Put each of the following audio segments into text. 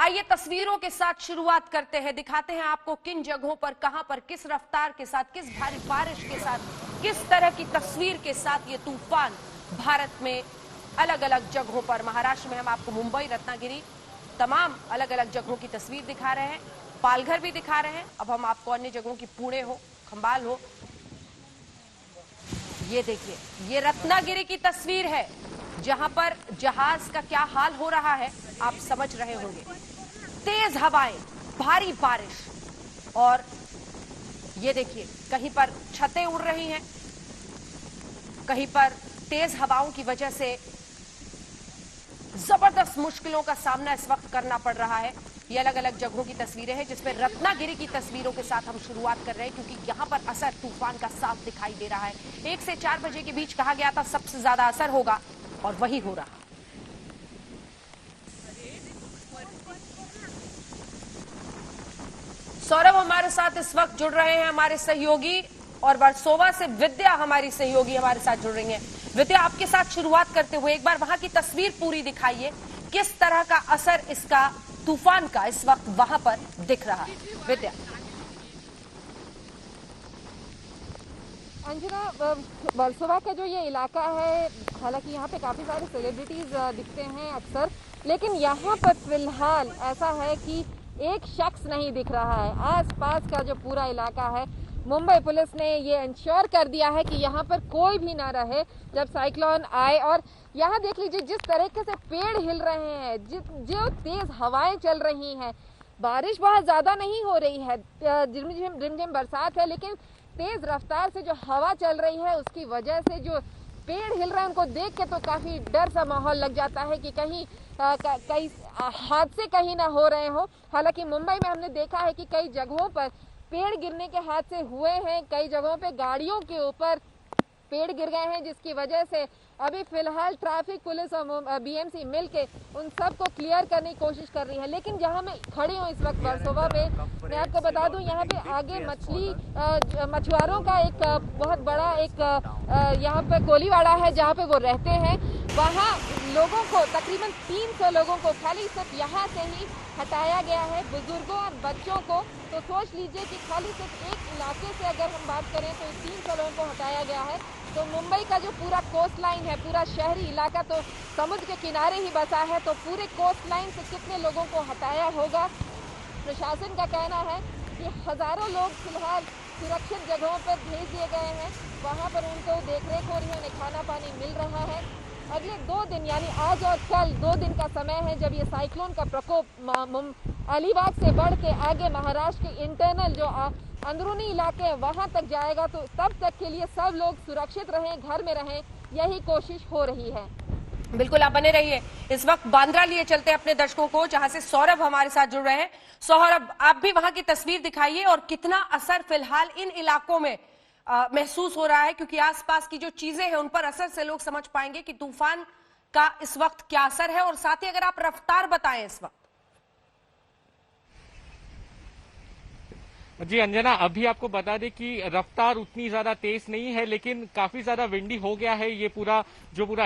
आइए तस्वीरों के साथ शुरुआत करते हैं, दिखाते हैं आपको किन जगहों पर, कहां पर, किस रफ्तार के साथ, किस भारी बारिश के साथ, किस तरह की तस्वीर के साथ ये तूफान भारत में अलग अलग जगहों पर। महाराष्ट्र में हम आपको मुंबई, रत्नागिरी, तमाम अलग अलग जगहों की तस्वीर दिखा रहे हैं, पालघर भी दिखा रहे हैं। अब हम आपको अन्य जगहों की, पुणे हो, खंबाल हो। ये देखिए, ये रत्नागिरी की तस्वीर है जहां पर जहाज का क्या हाल हो रहा है आप समझ रहे होंगे। तेज हवाएं, भारी बारिश, और ये देखिए कहीं पर छतें उड़ रही हैं, कहीं पर तेज हवाओं की वजह से जबरदस्त मुश्किलों का सामना इस वक्त करना पड़ रहा है। ये अलग अलग जगहों की तस्वीरें हैं जिसमें रत्नागिरी की तस्वीरों के साथ हम शुरुआत कर रहे हैं, क्योंकि यहां पर असर तूफान का साफ दिखाई दे रहा है। 1 से 4 बजे के बीच कहा गया था सबसे ज्यादा असर होगा, और वही हो रहा। सौरभ हमारे साथ इस वक्त जुड़ रहे हैं, हमारे सहयोगी, और वर्सोवा से विद्या हमारी सहयोगी हमारे साथ जुड़ रही हैं। विद्या, आपके साथ शुरुआत करते हुए एक बार वहां की तस्वीर पूरी दिखाइए, किस तरह का असर इसका, तूफान का, इस वक्त वहां पर दिख रहा है। विद्या। अंजना, वर्सोवा का जो ये इलाका है, हालांकि यहाँ पे काफ़ी सारे सेलिब्रिटीज़ दिखते हैं अक्सर, लेकिन यहाँ पर फिलहाल ऐसा है कि एक शख्स नहीं दिख रहा है। आसपास का जो पूरा इलाका है, मुंबई पुलिस ने ये इंश्योर कर दिया है कि यहाँ पर कोई भी ना रहे जब साइक्लोन आए। और यहाँ देख लीजिए जिस तरीके से पेड़ हिल रहे हैं, जो तेज़ हवाएं चल रही हैं। बारिश बहुत ज़्यादा नहीं हो रही है, रिमझिम बरसात है, लेकिन तेज रफ्तार से जो हवा चल रही है उसकी वजह से जो पेड़ हिल रहे हैं उनको देख के तो काफी डर सा माहौल लग जाता है कि कहीं कई हादसे कहीं ना हो रहे हो। हालांकि मुंबई में हमने देखा है कि कई जगहों पर पेड़ गिरने के हादसे हुए हैं, कई जगहों पे गाड़ियों के ऊपर पेड़ गिर गए हैं, जिसकी वजह से अभी फिलहाल ट्रैफिक पुलिस और बीएमसी मिलके उन सब को क्लियर करने की कोशिश कर रही है। लेकिन जहां मैं खड़ी हूं इस वक्त वर्सोवा में, मैं आपको बता दूं यहाँ पे आगे मछुआरों का एक बहुत बड़ा एक यहाँ पे कोलीवाड़ा है जहाँ पे वो रहते हैं। वहाँ लोगों को, तकरीबन 300 लोगों को खाली सिर्फ यहाँ से ही हटाया गया है, बुजुर्गों और बच्चों को। तो सोच लीजिए कि खाली सिर्फ एक इलाके से अगर हम बात करें तो 300 लोगों को हटाया गया है। तो मुंबई का जो पूरा कोस्ट लाइन है, पूरा शहरी इलाका तो समुद्र के किनारे ही बसा है, तो पूरे कोस्ट लाइन से कितने लोगों को हटाया होगा। प्रशासन का कहना है कि हजारों लोग फिलहाल सुरक्षित जगहों पर भेज दिए गए हैं, वहां पर उनको देखरेख हो रही है, उन्हें खाना पानी मिल रहा है। अगले 2 दिन यानी आज और कल 2 दिन का समय है जब ये साइक्लोन का प्रकोप अलीबाग से बढ़ के आगे महाराष्ट्र के इंटरनल जो अंदरूनी इलाके हैं वहां तक जाएगा। तो तब तक के लिए सब लोग सुरक्षित रहें, घर में रहें, यही कोशिश हो रही है। बिल्कुल, आप बने रहिए। इस वक्त बांद्रा लिए चलते हैं अपने दर्शकों को, जहां से सौरभ हमारे साथ जुड़ रहे हैं। सौरभ, आप भी वहां की तस्वीर दिखाइए और कितना असर फिलहाल इन इलाकों में महसूस हो रहा है, क्योंकि आसपास की जो चीजें हैं उन पर असर से लोग समझ पाएंगे कि तूफान का इस वक्त क्या असर है। और साथ ही अगर आप रफ्तार बताएं इस वक्त। जी अंजना, अभी आपको बता दें कि रफ्तार उतनी ज्यादा तेज नहीं है, लेकिन काफी ज्यादा विंडी हो गया है। ये पूरा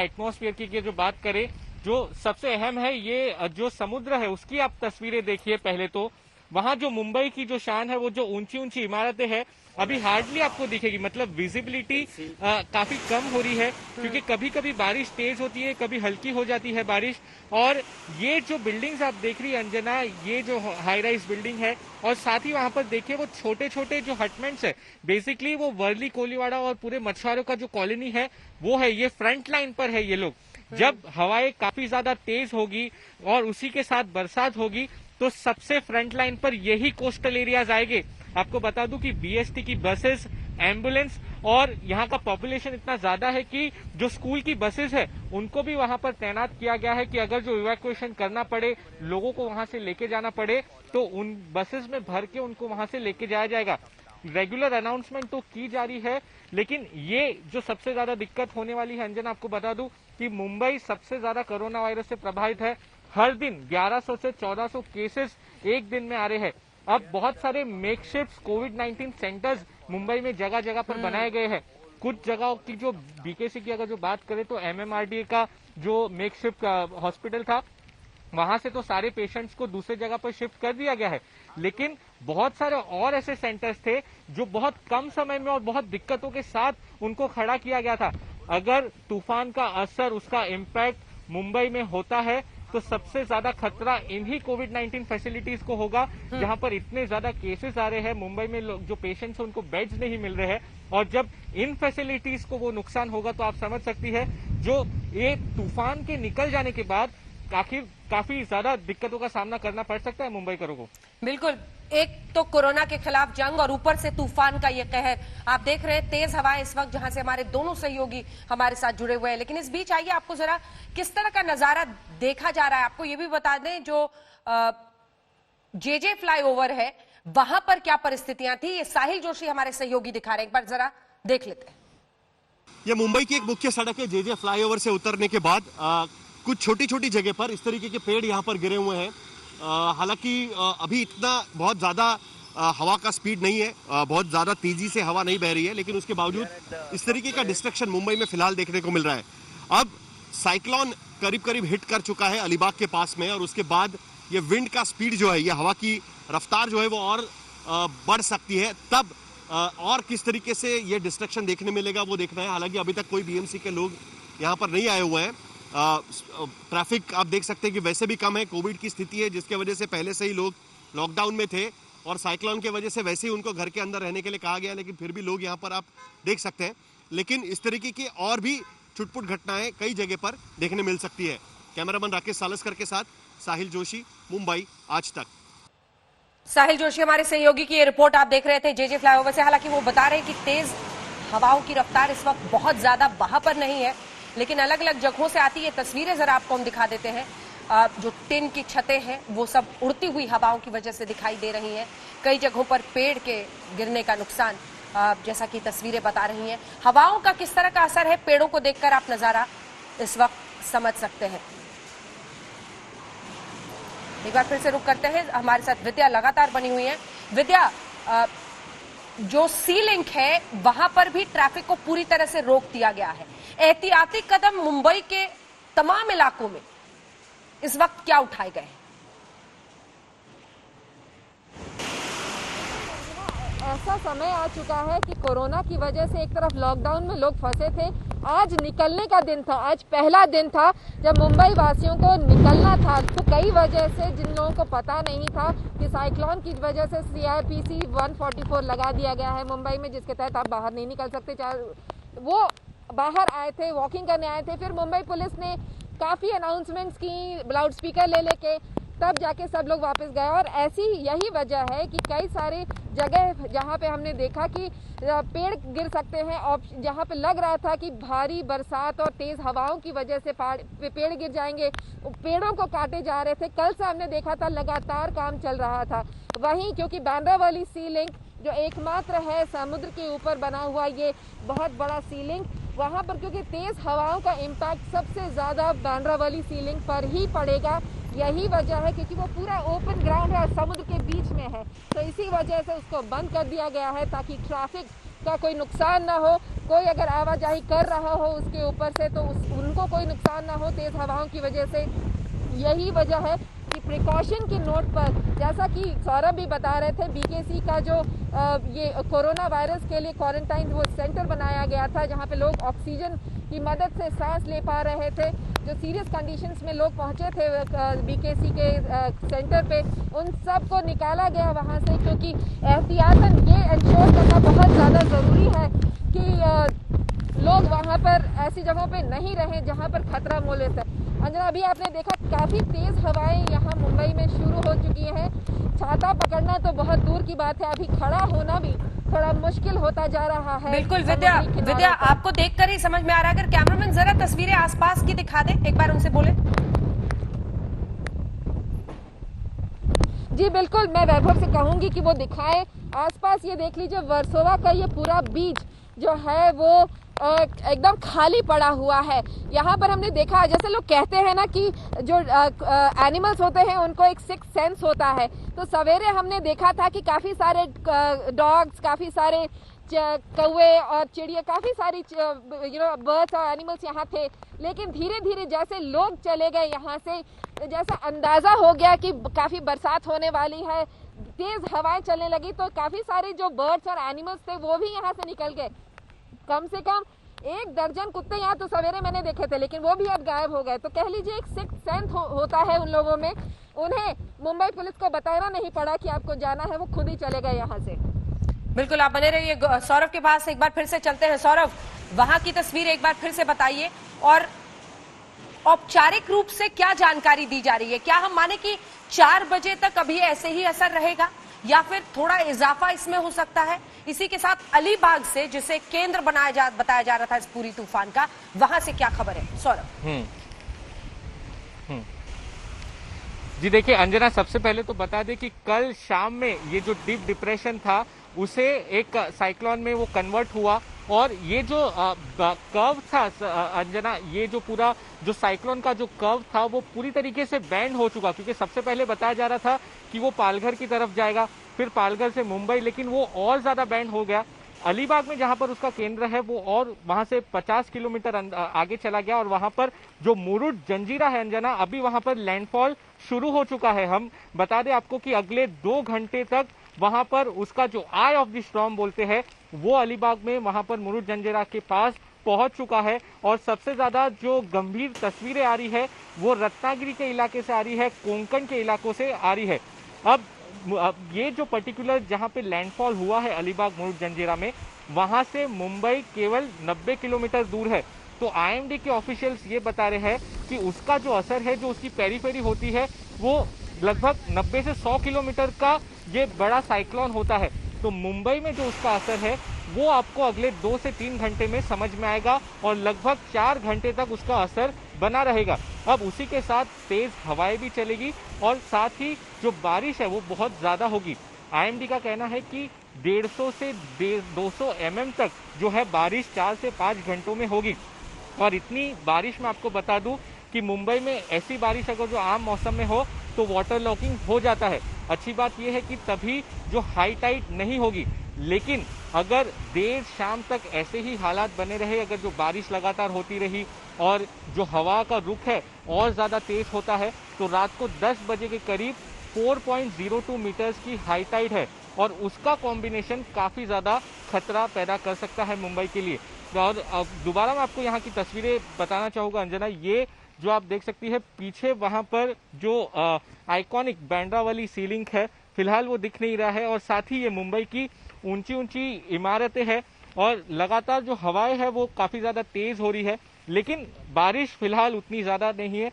एटमॉस्फेयर की जो बात करें, जो सबसे अहम है ये जो समुद्र है उसकी आप तस्वीरें देखिए। पहले तो वहां जो मुंबई की जो शान है, वो जो ऊंची ऊंची इमारतें हैं अभी हार्डली आपको दिखेगी, मतलब विजिबिलिटी काफी कम हो रही है, क्योंकि कभी कभी बारिश तेज होती है, कभी हल्की हो जाती है बारिश। और ये जो बिल्डिंग्स आप देख रही है अंजना, ये जो हाई राइज बिल्डिंग है, और साथ ही वहां पर देखिए वो छोटे छोटे जो हटमेंट्स है, बेसिकली वो वर्ली, कोलीवाड़ा और पूरे मछुआरों का जो कॉलोनी है वो है, ये फ्रंट लाइन पर है ये लोग। जब हवाएं काफी ज्यादा तेज होगी और उसी के साथ बरसात होगी तो सबसे फ्रंट लाइन पर यही कोस्टल एरियाज आएंगे। आपको बता दूं कि बीएसटी की बसेस, एम्बुलेंस, और यहाँ का पॉपुलेशन इतना ज्यादा है कि जो स्कूल की बसेस है उनको भी वहां पर तैनात किया गया है कि अगर जो इवैक्यूएशन करना पड़े, लोगों को वहां से लेके जाना पड़े, तो उन बसेस में भर के उनको वहां से लेके जाया जाएगा। रेगुलर अनाउंसमेंट तो की जा रही है, लेकिन ये जो सबसे ज्यादा दिक्कत होने वाली है अंजना, आपको बता दूं कि मुंबई सबसे ज्यादा कोरोना वायरस से प्रभावित है। हर दिन 1100 से 1400 केसेस एक दिन में आ रहे हैं। अब बहुत सारे मेकशिफ्ट कोविड-19 सेंटर्स मुंबई में जगह जगह पर बनाए गए हैं। कुछ जगहों की जो बीकेसी की अगर जो बात करें तो एमएमआरडीए का जो मेकशिफ्ट हॉस्पिटल था वहां से तो सारे पेशेंट्स को दूसरे जगह पर शिफ्ट कर दिया गया है, लेकिन बहुत सारे और ऐसे सेंटर्स थे जो बहुत कम समय में और बहुत दिक्कतों के साथ उनको खड़ा किया गया था। अगर तूफान का असर, उसका इम्पैक्ट मुंबई में होता है तो सबसे ज्यादा खतरा इन्हीं कोविड-19 फैसिलिटीज को होगा, जहां पर इतने ज्यादा केसेस आ रहे हैं। मुंबई में लोग जो पेशेंट्स हैं उनको बेड्स नहीं मिल रहे हैं, और जब इन फैसिलिटीज को वो नुकसान होगा तो आप समझ सकती है जो ये तूफान के निकल जाने के बाद काफी ज्यादा दिक्कतों का सामना करना पड़ सकता है मुंबईकरों को। बिल्कुल, एक तो कोरोना के खिलाफ जंग और ऊपर से तूफान का ये कहर। आप देख रहे हैं तेज हवाएं इस वक्त, जहां से हमारे दोनों सहयोगी हमारे साथ जुड़े हुए हैं। लेकिन इस बीच आइए आपको जरा किस तरह का नजारा देखा जा रहा है आपको ये भी बता दें। जो जेजे फ्लाईओवर है वहां पर क्या परिस्थितियां थी, ये साहिल जोशी हमारे सहयोगी दिखा रहे हैं, एक बार जरा देख लेते हैं। ये मुंबई की एक मुख्य सड़क है। जेजे फ्लाईओवर से उतरने के बाद कुछ छोटी छोटी जगह पर इस तरीके के पेड़ यहाँ पर गिरे हुए हैं। हालांकि अभी इतना बहुत ज़्यादा हवा का स्पीड नहीं है, बहुत ज़्यादा तेज़ी से हवा नहीं बह रही है, लेकिन उसके बावजूद इस तरीके का डिस्ट्रक्शन मुंबई में फिलहाल देखने को मिल रहा है। अब साइक्लोन करीब करीब हिट कर चुका है अलीबाग के पास में, और उसके बाद ये विंड का स्पीड जो है, ये हवा की रफ्तार जो है वो और बढ़ सकती है। तब और किस तरीके से ये डिस्ट्रक्शन देखने मिलेगा वो देखना है। हालांकि अभी तक कोई बीएमसी के लोग यहाँ पर नहीं आए हुए हैं। ट्रैफिक आप देख सकते हैं कि वैसे भी कम है। कोविड की स्थिति है जिसके वजह से पहले से ही लोग लॉकडाउन में थे, और साइक्लोन के वजह से वैसे ही उनको घर के अंदर रहने के लिए कहा गया, लेकिन फिर भी लोग यहाँ पर आप देख सकते हैं। लेकिन इस तरीके की और भी छुटपुट घटनाएं कई जगह पर देखने मिल सकती है। कैमरामैन राकेश सालस्कर के साथ साहिल जोशी, मुंबई, आज तक। साहिल जोशी हमारे सहयोगी की ये रिपोर्ट आप देख रहे थे जेजे फ्लाईओवर से। हालांकि वो बता रहे हैं कि तेज हवाओं की रफ्तार इस वक्त बहुत ज्यादा वहां पर नहीं है, लेकिन अलग अलग जगहों से आती ये तस्वीरें जरा आपको हम दिखा देते हैं। जो टिन की छतें हैं वो सब उड़ती हुई हवाओं की वजह से दिखाई दे रही हैं। कई जगहों पर पेड़ के गिरने का नुकसान, जैसा कि तस्वीरें बता रही हैं। हवाओं का किस तरह का असर है, पेड़ों को देखकर आप नजारा इस वक्त समझ सकते हैं। एक बार फिर से रुक करते हैं, हमारे साथ विद्या लगातार बनी हुई है। विद्या, जो सी लिंक है वहां पर भी ट्रैफिक को पूरी तरह से रोक दिया गया है। एहतियाती कदम मुंबई के तमाम इलाकों में इस वक्त क्या उठाए गए हैं? ऐसा समय आ चुका है कि कोरोना की वजह से एक तरफ लॉकडाउन में लोग फंसे थे। आज निकलने का दिन था, आज पहला दिन था जब मुंबई वासियों को निकलना था। तो कई वजह से जिन लोगों को पता नहीं था कि साइक्लोन की वजह से CRPC 144 लगा दिया गया है मुंबई में, जिसके तहत आप बाहर नहीं निकल सकते। वो बाहर आए थे, वॉकिंग करने आए थे। फिर मुंबई पुलिस ने काफ़ी अनाउंसमेंट्स की लाउड स्पीकर ले लेके, तब जाके सब लोग वापस गए। और ऐसी यही वजह है कि कई सारी जगह जहाँ पे हमने देखा कि पेड़ गिर सकते हैं, और जहाँ पे लग रहा था कि भारी बरसात और तेज़ हवाओं की वजह से पेड़ गिर जाएंगे, पेड़ों को काटे जा रहे थे। कल से हमने देखा था लगातार काम चल रहा था। वहीं क्योंकि बांद्रावली सी लिंक जो एकमात्र है समुद्र के ऊपर बना हुआ ये बहुत बड़ा सी लिंक, वहाँ पर क्योंकि तेज़ हवाओं का इम्पैक्ट सबसे ज़्यादा बांद्रावली सी लिंक पर ही पड़ेगा। यही वजह है क्योंकि वो पूरा ओपन ग्राउंड है और समुद्र के बीच में है, तो इसी वजह से उसको बंद कर दिया गया है ताकि ट्रैफिक का कोई नुकसान ना हो। कोई अगर आवाजाही कर रहा हो उसके ऊपर से तो उनको कोई नुकसान ना हो तेज़ हवाओं की वजह से। यही वजह है कि प्रिकॉशन के नोट पर, जैसा कि सौरभ भी बता रहे थे, BKC का जो ये कोरोना वायरस के लिए क्वारंटाइन वो सेंटर बनाया गया था, जहाँ पे लोग ऑक्सीजन की मदद से सांस ले पा रहे थे। जो सीरियस कंडीशंस में लोग पहुँचे थे BKC के सेंटर पे, उन सब को निकाला गया वहाँ से, क्योंकि एहतियातन ये इंश्योर करना बहुत ज़्यादा ज़रूरी है कि लोग वहाँ पर ऐसी जगहों पे नहीं रहें जहाँ पर खतरा मोलिस है। अंजना, अभी आपने देखा काफ़ी तेज़ हवाएं यहाँ मुंबई में शुरू हो चुकी हैं। छाता पकड़ना तो बहुत दूर की बात है, अभी खड़ा होना भी थोड़ा मुश्किल होता जा रहा है। बिल्कुल विद्या, आपको देखकर ही समझ में आ रहा है। अगर कैमरामैन जरा तस्वीरें आसपास की दिखा दे, एक बार उनसे बोले। जी बिल्कुल, मैं वैभव से कहूंगी कि वो दिखाए आसपास। ये देख लीजिए, वर्सोवा का ये पूरा बीच जो है वो एकदम खाली पड़ा हुआ है। यहाँ पर हमने देखा, जैसे लोग कहते हैं ना कि जो एनिमल्स होते हैं उनको एक सिक्स सेंस होता है, तो सवेरे हमने देखा था कि काफ़ी सारे डॉग्स, काफ़ी सारे कौवे और चिड़िया, काफी सारी बर्ड्स और एनिमल्स यहाँ थे। लेकिन धीरे धीरे जैसे लोग चले गए यहाँ से, जैसा अंदाजा हो गया कि काफी बरसात होने वाली है, तेज हवाएं चलने लगी, तो काफी सारे जो बर्ड्स और एनिमल्स थे वो भी यहाँ से निकल गए। कम से कम 1 दर्जन कुत्ते यहाँ तो सवेरे मैंने देखे थे, लेकिन वो भी अब गायब हो गए। तो कह लीजिए एक सिक्स्थ सेंस होता है उन लोगों में। उन्हें मुंबई पुलिस को बताना नहीं पड़ा कि आपको जाना है, वो खुद ही चले गए यहाँ से। बिल्कुल, आप बने रहिए। सौरभ के पास एक बार फिर से चलते हैं। सौरभ, वहां की तस्वीर एक बार फिर से बताइए, और औपचारिक रूप से क्या जानकारी दी जा रही है? क्या हम माने कि 4 बजे तक अभी ऐसे ही असर रहेगा, या फिर थोड़ा इजाफा इसमें हो सकता है? इसी के साथ अलीबाग से, जिसे केंद्र बताया जा रहा था इस पूरी तूफान का, वहां से क्या खबर है सौरभ? जी देखिए अंजना, सबसे पहले तो बता दें कि कल शाम में ये जो डीप डिप्रेशन था उसे एक साइक्लोन में वो कन्वर्ट हुआ, और ये जो कर्व था अंजना, ये जो पूरा जो साइक्लोन का जो कर्व था वो पूरी तरीके से बैंड हो चुका, क्योंकि सबसे पहले बताया जा रहा था कि वो पालघर की तरफ जाएगा, फिर पालघर से मुंबई, लेकिन वो और ज्यादा बैंड हो गया। अलीबाग में जहां पर उसका केंद्र है वो और वहां से 50 किलोमीटर आगे चला गया, और वहां पर जो मुरुड जंजीरा है अंजना, अभी वहां पर लैंडफॉल शुरू हो चुका है। हम बता दें आपको कि अगले 2 घंटे तक वहां पर उसका जो आई ऑफ द स्टॉर्म बोलते हैं वो अलीबाग में वहां पर मुरुड जंजीरा के पास पहुंच चुका है। और सबसे ज्यादा जो गंभीर तस्वीरें आ रही है वो रत्नागिरी के इलाके से आ रही है, कोंकण के इलाकों से आ रही है। अब ये जो पर्टिकुलर जहां पे लैंडफॉल हुआ है अलीबाग मुरुड जंजीरा में, वहां से मुंबई केवल 90 किलोमीटर दूर है। तो आईएमडी के ऑफिशियल्स ये बता रहे हैं कि उसका जो असर है, जो उसकी पेरीफेरी होती है, वो लगभग 90 से 100 किलोमीटर का ये बड़ा साइक्लोन होता है। तो मुंबई में जो उसका असर है वो आपको अगले 2 से 3 घंटे में समझ में आएगा, और लगभग 4 घंटे तक उसका असर बना रहेगा। अब उसी के साथ तेज हवाएं भी चलेगी, और साथ ही जो बारिश है वो बहुत ज्यादा होगी। आईएमडी का कहना है कि 150 से 200 mm तक जो है बारिश 4 से 5 घंटों में होगी। और इतनी बारिश में आपको बता दूं कि मुंबई में ऐसी बारिश अगर जो आम मौसम में हो तो वाटर लॉकिंग हो जाता है। अच्छी बात यह है कि तभी जो हाई टाइड नहीं होगी, लेकिन अगर देर शाम तक ऐसे ही हालात बने रहे, अगर जो बारिश लगातार होती रही और जो हवा का रुख है और ज्यादा तेज होता है, तो रात को 10 बजे के करीब 4.02 मीटर्स की हाई टाइड है, और उसका कॉम्बिनेशन काफी ज्यादा खतरा पैदा कर सकता है मुंबई के लिए। और दोबारा मैं आपको यहाँ की तस्वीरें बताना चाहूंगा अंजना, ये जो आप देख सकती है पीछे वहां पर जो आइकॉनिक बांद्रा वाली सीलिंग है, फिलहाल वो दिख नहीं रहा है, और साथ ही ये मुंबई की ऊंची ऊंची इमारतें हैं, और लगातार जो हवाएं है वो काफी ज्यादा तेज हो रही है, लेकिन बारिश फिलहाल उतनी ज्यादा नहीं है।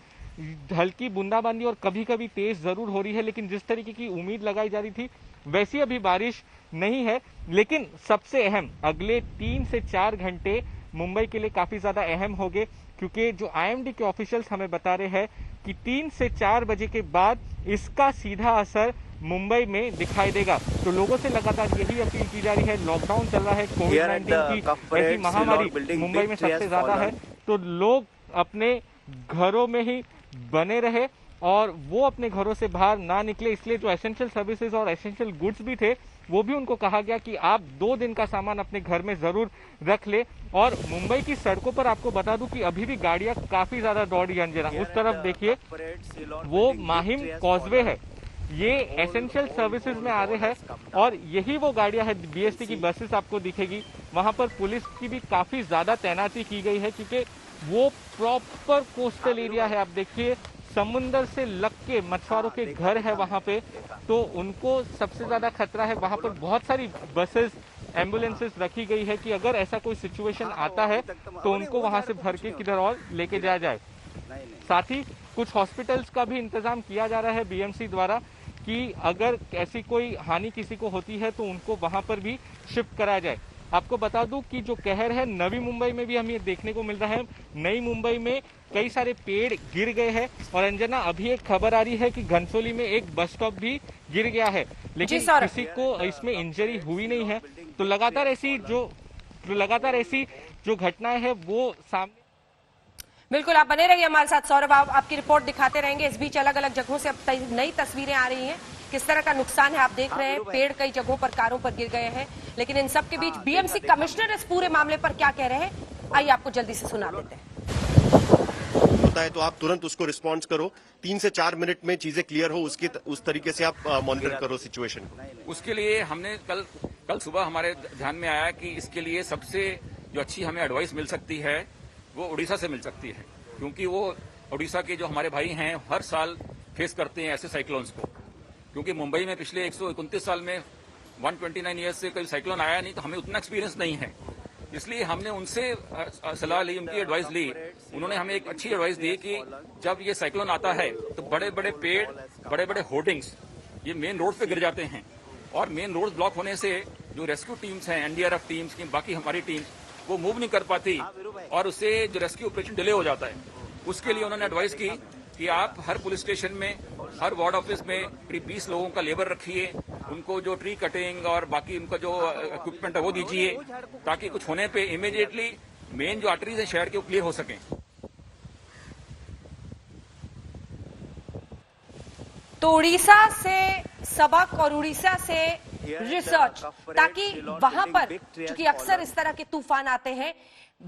हल्की बूंदाबांदी और कभी कभी तेज जरूर हो रही है, लेकिन जिस तरीके की उम्मीद लगाई जा रही थी वैसी अभी बारिश नहीं है। लेकिन सबसे अहम अगले 3 से 4 घंटे मुंबई के लिए काफी ज्यादा अहम होंगे, क्योंकि जो आईएमडी के ऑफिशियल्स हमें बता रहे हैं कि 3 से 4 बजे के बाद इसका सीधा असर मुंबई में दिखाई देगा। तो लोगों से लगातार यही अपील की जा रही है, लॉकडाउन चल रहा है, कोविड-19 की ऐसी महामारी मुंबई में सबसे ज्यादा है, तो लोग अपने घरों में ही बने रहे और वो अपने घरों से बाहर ना निकले। इसलिए जो एसेंशियल सर्विसेज और एसेंशियल गुड्स भी थे वो भी उनको कहा गया कि आप 2 दिन का सामान अपने घर में जरूर रख ले। और मुंबई की सड़कों पर आपको बता दूं कि अभी भी गाड़ियां काफी ज्यादा दौड़ रही है अंजना। उस तरफ देखिए वो माहिम कॉजवे है, ये एसेंशियल सर्विसेज में आ रहे हैं, और यही वो गाड़ियां है, बीएसटी की बसेस आपको दिखेगी। वहां पर पुलिस की भी काफी ज्यादा तैनाती की गई है, क्योंकि वो प्रॉपर कोस्टल एरिया है। आप देखिए समुंदर से लग के मछुआरों के घर है वहां पे, तो उनको सबसे ज्यादा खतरा है। वहां पर बहुत सारी बसेस, एम्बुलेंसेस रखी गई है कि अगर ऐसा कोई सिचुएशन आता है तो उनको वहां से भर के किधर और लेके जाया जाए। साथ ही कुछ हॉस्पिटल्स का भी इंतजाम किया जा रहा है बीएमसी द्वारा कि अगर ऐसी कोई हानि किसी को होती है तो उनको वहां पर भी शिफ्ट कराया जाए। आपको बता दूं कि जो कहर है नवी मुंबई में भी हमें देखने को मिल रहा है। नई मुंबई में कई सारे पेड़ गिर गए हैं, और अंजना अभी एक खबर आ रही है कि घनसोली में एक बस स्टॉप भी गिर गया है, लेकिन किसी को इसमें इंजरी हुई नहीं है। तो लगातार ऐसी जो घटनाएं हैं वो सामने। बिल्कुल, आप बने रहिए हमारे साथ सौरभ, आपकी रिपोर्ट दिखाते रहेंगे। इस बीच अलग अलग जगहों से अब नई तस्वीरें आ रही हैं किस तरह का नुकसान है आप देख रहे हैं। पेड़ कई जगहों पर कारों पर गिर गए हैं, लेकिन इन सब के बीच बीएमसी कमिश्नर इस पूरे मामले पर क्या कह रहे हैं, आइए आपको जल्दी से सुना देते हैं। होता है तो आप तुरंत उसको रिस्पॉन्स करो, 3 से 4 मिनट में चीजें क्लियर हो उस तरीके से आप मॉनिटर करो सिचुएशन को। उसके लिए हमने कल सुबह हमारे ध्यान में आया कि इसके लिए सबसे जो अच्छी हमें एडवाइस मिल सकती है वो उड़ीसा से मिल सकती है, क्योंकि वो उड़ीसा के जो हमारे भाई हैं हर साल फेस करते हैं ऐसे साइक्लोन्स को। क्योंकि मुंबई में पिछले 129 साल में 129 ईयर्स से कोई साइक्लोन आया नहीं, तो हमें उतना एक्सपीरियंस नहीं है। इसलिए हमने उनसे सलाह ली, उनकी एडवाइस ली। उन्होंने हमें एक अच्छी एडवाइस दी कि जब ये साइक्लोन आता है तो बड़े बड़े पेड़, बड़े बड़े होर्डिंग्स ये मेन रोड पे गिर जाते हैं, और मेन रोड ब्लॉक होने से जो रेस्क्यू टीम्स हैं, एनडीआरएफ टीम्स की, बाकी हमारी टीम्स, वो मूव नहीं कर पाती और उससे जो रेस्क्यू ऑपरेशन डिले हो जाता है। उसके लिए उन्होंने एडवाइस की कि आप हर पुलिस स्टेशन में, हर वार्ड ऑफिस में करीब 20 लोगों का लेबर रखिए, उनको जो ट्री कटिंग और बाकी उनका जो इक्विपमेंट है वो दीजिए, ताकि कुछ होने पे इमीडिएटली मेन जो आर्टरीज है शहर के वो क्लियर हो सकें। तो उड़ीसा से सबक और उड़ीसा से रिसर्च, ताकि वहां पर क्योंकि अक्सर इस तरह के तूफान आते हैं,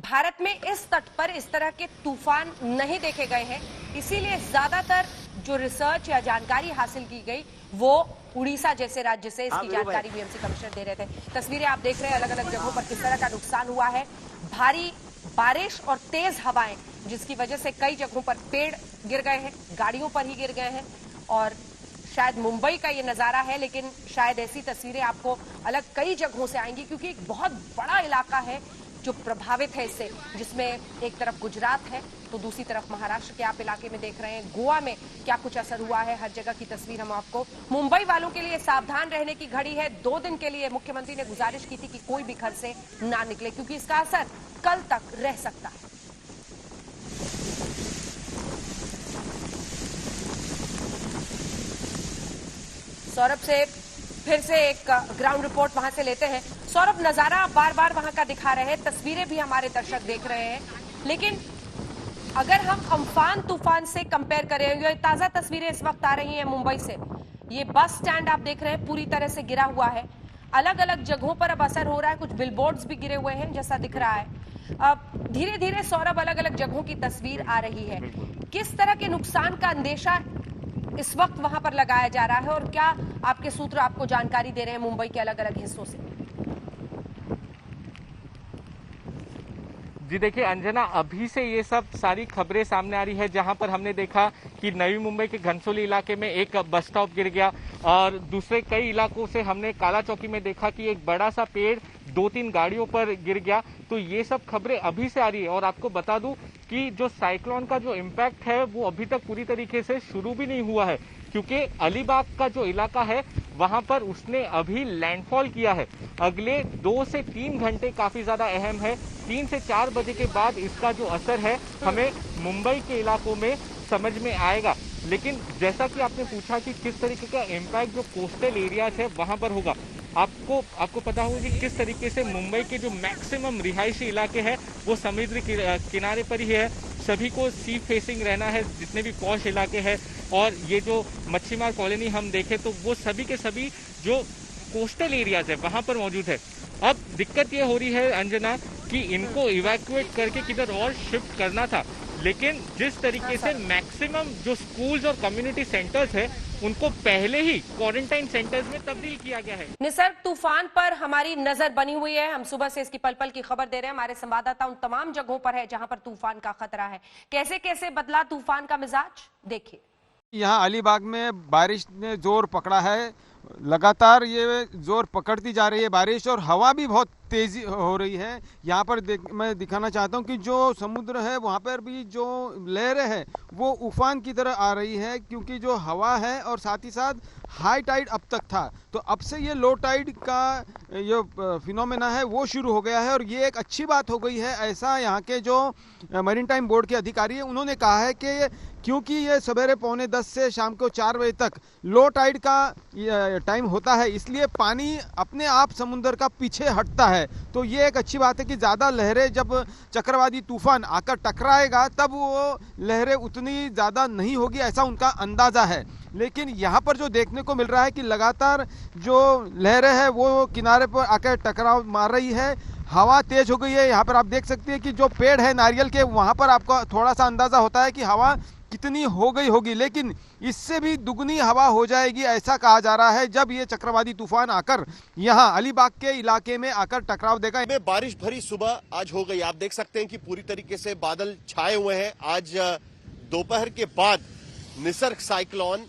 भारत में इस तट पर इस तरह के तूफान नहीं देखे गए हैं, इसीलिए ज्यादातर जो रिसर्च या जानकारी हासिल की गई वो उड़ीसा जैसे राज्य से, इसकी जानकारी बीएमसी कमिश्नर दे रहे थे। तस्वीरें आप देख रहे हैं अलग अलग जगहों पर किस तरह का नुकसान हुआ है। भारी बारिश और तेज हवाएं जिसकी वजह से कई जगहों पर पेड़ गिर गए हैं, गाड़ियों पर ही गिर गए हैं, और शायद मुंबई का ये नजारा है, लेकिन शायद ऐसी तस्वीरें आपको अलग कई जगहों से आएंगी, क्योंकि एक बहुत बड़ा इलाका है जो प्रभावित है इससे, जिसमें एक तरफ गुजरात है तो दूसरी तरफ महाराष्ट्र के आप इलाके में देख रहे हैं। गोवा में क्या कुछ असर हुआ है, हर जगह की तस्वीर हम आपको। मुंबई वालों के लिए सावधान रहने की घड़ी है। 2 दिन के लिए मुख्यमंत्री ने गुजारिश की थी कि कोई भी घर से ना निकले, क्योंकि इसका असर कल तक रह सकता है। सौरभ से फिर से एक ग्राउंड रिपोर्ट वहां से लेते हैं। सौरभ, नजारा आप बार बार वहां का दिखा रहे हैं, तस्वीरें भी हमारे दर्शक देख रहे हैं, लेकिन अगर हम अम्फान तूफान से कंपेयर करें, ये ताजा तस्वीरें इस वक्त आ रही हैं मुंबई से, ये बस स्टैंड आप देख रहे हैं पूरी तरह से गिरा हुआ है। अलग अलग जगहों पर अब असर हो रहा है, कुछ बिलबोर्ड्स भी गिरे हुए हैं जैसा दिख रहा है। अब धीरे धीरे सौरभ अलग अलग जगहों की तस्वीर आ रही है, किस तरह के नुकसान का अंदेशा इस वक्त वहां पर लगाया जा रहा है, और क्या आपके सूत्र आपको जानकारी दे रहे हैं मुंबई के अलग अलग हिस्सों से? जी देखिए अंजना, अभी से ये सब सारी खबरें सामने आ रही है, जहां पर हमने देखा कि नवी मुंबई के घनसोली इलाके में एक बस स्टॉप गिर गया, और दूसरे कई इलाकों से हमने काला चौकी में देखा कि एक बड़ा सा पेड़ 2-3 गाड़ियों पर गिर गया। तो ये सब खबरें अभी से आ रही है, और आपको बता दूं कि जो साइक्लोन का जो इम्पैक्ट है वो अभी तक पूरी तरीके से शुरू भी नहीं हुआ है, क्योंकि अलीबाग का जो इलाका है वहां पर उसने अभी लैंडफॉल किया है। अगले 2 से 3 घंटे काफी ज्यादा अहम है। 3 से 4 बजे के बाद इसका जो असर है हमें मुंबई के इलाकों में समझ में आएगा। लेकिन जैसा कि आपने पूछा कि किस तरीके का इम्पैक्ट जो कोस्टल एरियाज है वहां पर होगा, आपको पता होगा कि किस तरीके से मुंबई के जो मैक्सिमम रिहायशी इलाके हैं वो समुद्र किनारे पर ही है। सभी को सी फेसिंग रहना है, जितने भी पॉश इलाके हैं, और ये जो मच्छीमार कॉलोनी हम देखें तो वो सभी के सभी जो कोस्टल एरियाज है वहां पर मौजूद है। अब दिक्कत ये हो रही है अंजना कि इनको इवैक्यूएट करके किधर और शिफ्ट करना था, लेकिन जिस तरीके से मैक्सिमम जो स्कूल्स और कम्युनिटी सेंटर्स है उनको पहले ही क्वारंटाइन सेंटर्स में तब्दील किया गया है। निसर्ग तूफान पर हमारी नजर बनी हुई है, हम सुबह से इसकी पल पल की खबर दे रहे हैं। हमारे संवाददाता उन तमाम जगहों पर है जहां पर तूफान का खतरा है। कैसे कैसे बदला तूफान का मिजाज, देखिए। यहाँ अलीबाग में बारिश ने जोर पकड़ा है, लगातार ये जोर पकड़ती जा रही है बारिश, और हवा भी बहुत तेजी हो रही है। यहाँ पर मैं दिखाना चाहता हूँ कि जो समुद्र है वहाँ पर भी जो लहरें हैं वो उफान की तरह आ रही है, क्योंकि जो हवा है और साथ ही साथ हाई टाइड अब तक था, तो अब से ये लो टाइड का ये फिनोमेना है वो शुरू हो गया है, और ये एक अच्छी बात हो गई है। ऐसा यहाँ के जो मरीन टाइम बोर्ड के अधिकारी है उन्होंने कहा है कि क्योंकि ये सवेरे 9:45 से शाम को 4 बजे तक लो टाइड का टाइम होता है, इसलिए पानी अपने आप समुद्र का पीछे हटता है। तो ये एक अच्छी बात है कि ज़्यादा लहरें जब चक्रवाती तूफान आकर टकराएगा तब वो लहरें उतनी ज़्यादा नहीं होगी, ऐसा उनका अंदाज़ा है। लेकिन यहाँ पर जो देखने को मिल रहा है कि लगातार जो लहरें हैं वो किनारे पर आकर टकराव मार रही है, हवा तेज हो गई है। यहाँ पर आप देख सकते हैं कि जो पेड़ है नारियल के, वहाँ पर आपको थोड़ा सा अंदाज़ा होता है कि हवा कितनी हो गई होगी, लेकिन इससे भी दुगनी हवा हो जाएगी ऐसा कहा जा रहा है जब ये चक्रवाती तूफान आकर यहाँ अलीबाग के इलाके में आकर टकराव देगा। में बारिश भरी सुबह आज हो गई। आप देख सकते हैं कि पूरी तरीके से बादल छाए हुए हैं। आज दोपहर के बाद निसर्ग साइक्लोन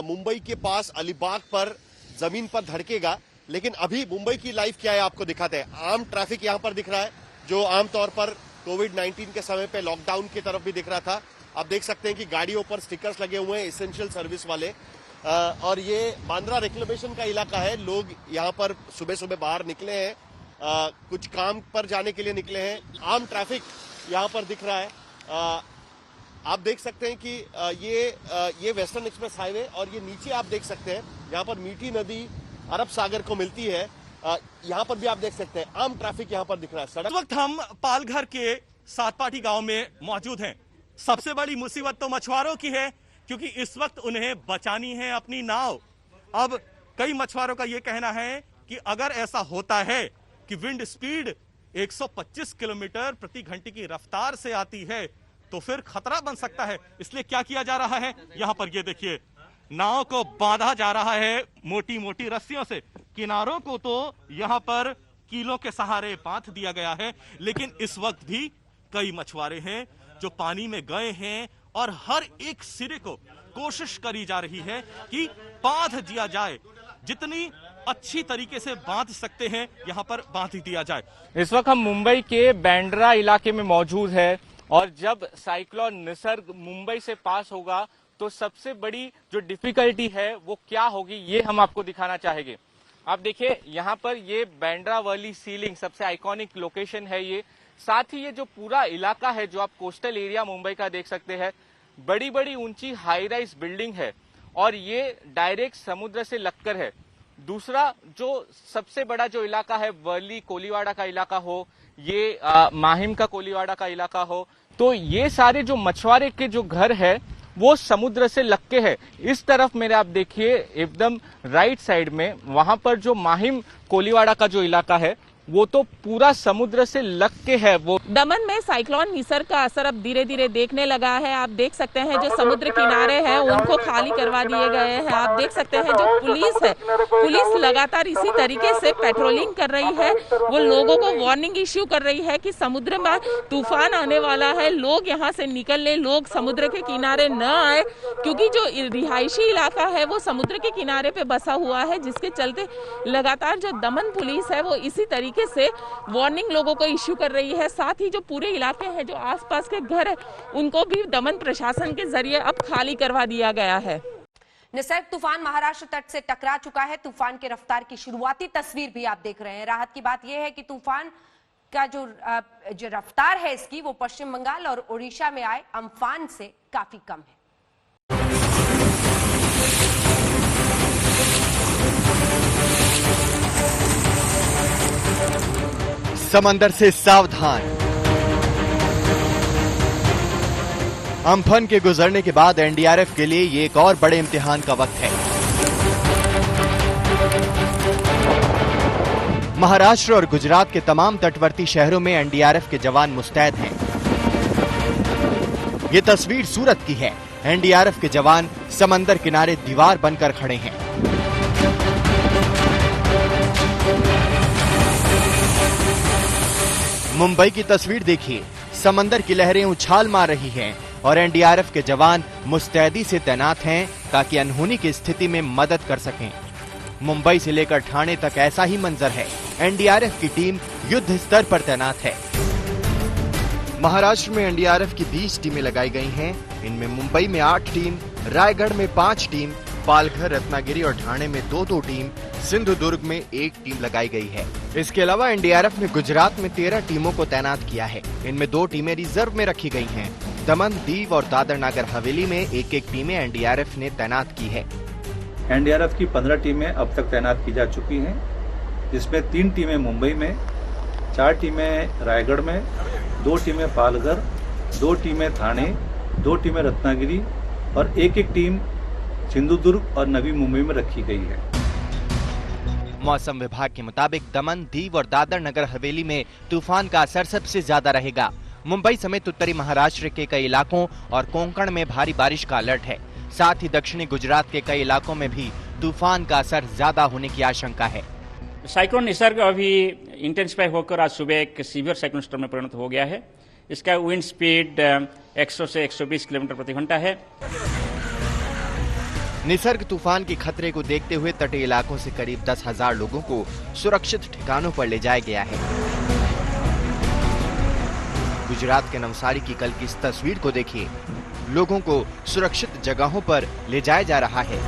मुंबई के पास अलीबाग पर जमीन पर धड़केगा। लेकिन अभी मुंबई की लाइफ क्या है आपको दिखाते हैं। आम ट्रैफिक यहाँ पर दिख रहा है जो आमतौर पर कोविड-19 के समय पे लॉकडाउन की तरफ भी दिख रहा था। आप देख सकते हैं कि गाड़ियों पर स्टिकर्स लगे हुए हैं एसेंशियल सर्विस वाले। और ये बांद्रा रिक्लेमेशन का इलाका है। लोग यहाँ पर सुबह सुबह बाहर निकले हैं, कुछ काम पर जाने के लिए निकले हैं। आम ट्रैफिक यहाँ पर दिख रहा है। आप देख सकते हैं कि ये वेस्टर्न एक्सप्रेस हाईवे और ये नीचे आप देख सकते हैं यहाँ पर मीठी नदी अरब सागर को मिलती है। यहाँ पर भी आप देख सकते हैं आम ट्रैफिक यहाँ पर दिख रहा है। सड़क इस वक्त हम पालघर के सातपाटी गांव में मौजूद हैं। सबसे बड़ी मुसीबत तो मछुआरों की है क्योंकि इस वक्त उन्हें बचानी है अपनी नाव। अब कई मछुआरों का यह कहना है कि अगर ऐसा होता है कि विंड स्पीड 125 किलोमीटर प्रति घंटे की रफ्तार से आती है तो फिर खतरा बन सकता है। इसलिए क्या किया जा रहा है, यहां पर ये देखिए, नाव को बांधा जा रहा है मोटी मोटी रस्सियों से। किनारों को तो यहां पर कीलों के सहारे बांध दिया गया है, लेकिन इस वक्त भी कई मछुआरे हैं जो पानी में गए हैं और हर एक सिरे को कोशिश करी जा रही है कि बांध दिया जाए। जितनी अच्छी तरीके से बांध सकते हैं यहां पर बांध दिया जाए। इस वक्त हम मुंबई के बांद्रा इलाके में मौजूद है और जब साइक्लोन निसर्ग मुंबई से पास होगा तो सबसे बड़ी जो डिफिकल्टी है वो क्या होगी ये हम आपको दिखाना चाहेंगे। आप देखिए यहाँ पर ये बांद्रा वाली सीलिंग सबसे आइकॉनिक लोकेशन है ये। साथ ही ये जो पूरा इलाका है जो आप कोस्टल एरिया मुंबई का देख सकते हैं, बड़ी बड़ी ऊंची हाई राइज बिल्डिंग है और ये डायरेक्ट समुद्र से लगकर है। दूसरा जो सबसे बड़ा जो इलाका है वर्ली कोलीवाड़ा का इलाका हो, ये माहिम का कोलीवाड़ा का इलाका हो, तो ये सारे जो मछुआरे के जो घर है वो समुद्र से लग के है। इस तरफ मेरे आप देखिए एकदम राइट साइड में वहां पर जो माहिम कोलीवाड़ा का जो इलाका है वो तो पूरा समुद्र से लग के है। वो दमन में साइक्लोन निसर्ग का असर अब धीरे धीरे देखने लगा है। आप देख सकते हैं जो समुद्र किनारे हैं उनको खाली करवा दिए गए हैं। आप देख सकते हैं जो पुलिस है, पुलिस लगातार इसी तरीके से पेट्रोलिंग कर रही है। वो लोगों को वार्निंग इश्यू कर रही है कि समुद्र में तूफान आने वाला है, लोग यहाँ से निकल ले, लोग समुद्र के किनारे न आए, क्योंकि जो रिहायशी इलाका है वो समुद्र के किनारे पे बसा हुआ है, जिसके चलते लगातार जो दमन पुलिस है वो इसी तरीके से वार्निंग लोगों को इश्यू कर रही है। साथ ही जो पूरे इलाके हैं, जो आसपास के घर है, उनको भी दमन प्रशासन के जरिए अब खाली करवा दिया गया है। निसर्ग तूफान महाराष्ट्र तट से टकरा चुका है। तूफान की रफ्तार की शुरुआती तस्वीर भी आप देख रहे हैं। राहत की बात यह है कि तूफान का जो रफ्तार है इसकी वो पश्चिम बंगाल और ओडिशा में आए अम्फान से काफी कम है। समंदर से सावधान। अम्फन के गुजरने के बाद एनडीआरएफ के लिए ये एक और बड़े इम्तिहान का वक्त है। महाराष्ट्र और गुजरात के तमाम तटवर्ती शहरों में एनडीआरएफ के जवान मुस्तैद हैं। ये तस्वीर सूरत की है। एनडीआरएफ के जवान समंदर किनारे दीवार बनकर खड़े हैं। मुंबई की तस्वीर देखिए, समंदर की लहरें उछाल मार रही हैं और एनडीआरएफ के जवान मुस्तैदी से तैनात हैं ताकि अनहोनी की स्थिति में मदद कर सकें। मुंबई से लेकर ठाणे तक ऐसा ही मंजर है। एनडीआरएफ की टीम युद्ध स्तर पर तैनात है। महाराष्ट्र में एनडीआरएफ की 20 टीमें लगाई गई हैं। इनमें मुंबई में 8 टीम, रायगढ़ में 5 टीम, पालघर, रत्नागिरी और ठाणे में 2-2 टीम, सिंधुदुर्ग में 1 टीम लगाई गई है। इसके अलावा एनडीआरएफ ने गुजरात में 13 टीमों को तैनात किया है। इनमें 2 टीमें रिजर्व में रखी गई हैं। दमन, दीव और दादर नागर हवेली में 1-1 टीमें एनडीआरएफ ने तैनात की है। एनडीआरएफ की 15 टीमें अब तक तैनात की जा चुकी हैं, जिसमें 3 टीमें मुंबई में, 4 टीमें रायगढ़ में, 2 टीमें पालघर, 2 टीमें थाने, 2 टीमें रत्नागिरी और एक टीम सिंधुदुर्ग और नवी मुंबई में रखी गई है। मौसम विभाग के मुताबिक दमन, दीव और दादर नगर हवेली में तूफान का असर सबसे ज्यादा रहेगा। मुंबई समेत उत्तरी महाराष्ट्र के कई इलाकों और कोंकण में भारी बारिश का अलर्ट है। साथ ही दक्षिणी गुजरात के कई इलाकों में भी तूफान का असर ज्यादा होने की आशंका है। साइक्लोन निसर्ग अभी इंटेंसिफाई होकर आज सुबह एक सीवियर साइक्लोन स्टॉर्म में परिणत हो गया है। इसका विंड स्पीड 100 से 120 किलोमीटर प्रति घंटा है। निसर्ग तूफान के खतरे को देखते हुए तटीय इलाकों से करीब 10,000 लोगों को सुरक्षित ठिकानों पर ले जाया गया है। गुजरात के नवसारी की कल की इस तस्वीर को देखिए। लोगों को सुरक्षित जगहों पर ले जाया जा रहा है।